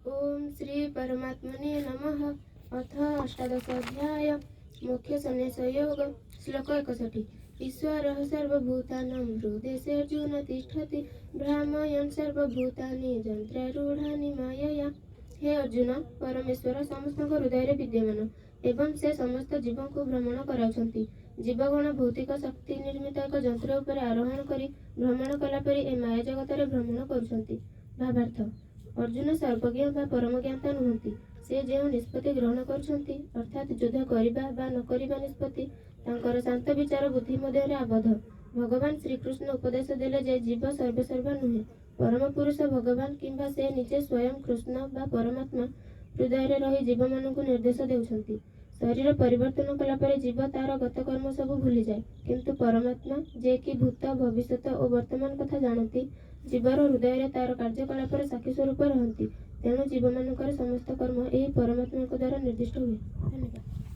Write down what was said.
ओम श्री परमात्मने नमः। अथ अष्टादश अध्याय मुख्य सन्यास योग। श्लोक 61। ईश्वरः सर्वभूतानां हृदयेऽर्जुन तिष्ठति भ्रामयन् सर्वभूतानि यन्त्रारूढानि मायया। हे अर्जुन, परमेश्वर समस्त हृदय विद्यमान एवं से समस्त जीव को भ्रमण कराउछन्ति। जीवगण भौतिक शक्ति निर्मित एक यंत्र उपर आरोहण करी भ्रमण कला परि ए माया जगत भ्रमण करुछन्ति। भावार्थ, अर्जुन सर्वज्ञ बा परम ज्ञाता नुहति। से जो निष्पत्ति ग्रहण करछन्ति अर्थात युद्ध करिबा बा न करिबा निष्पत्ति तांकर शांत विचार बुद्धि मध्य आबद्ध। भगवान श्रीकृष्ण उपदेश देले जे जीव सर्वेसर्वा नुहे। परम पुरुष भगवान किंबा से निजे स्वयं कृष्ण बा परमात्मा हृदय रही जीव मानक निर्देश देउछन्ति। शरीर परिवर्तन कला परे जीव तार गत कर्म सब भूली जाए, किंतु परमात्मा जे कि भूत भविष्यत और वर्तमान कथा जानती जीवर हृदय तार कार्यकलापर साक्षी स्वरूप रहती। तेणु जीव मानकर समस्त कर्म यही परमात्मा द्वारा निर्दिष्ट हुए। धन्यवाद।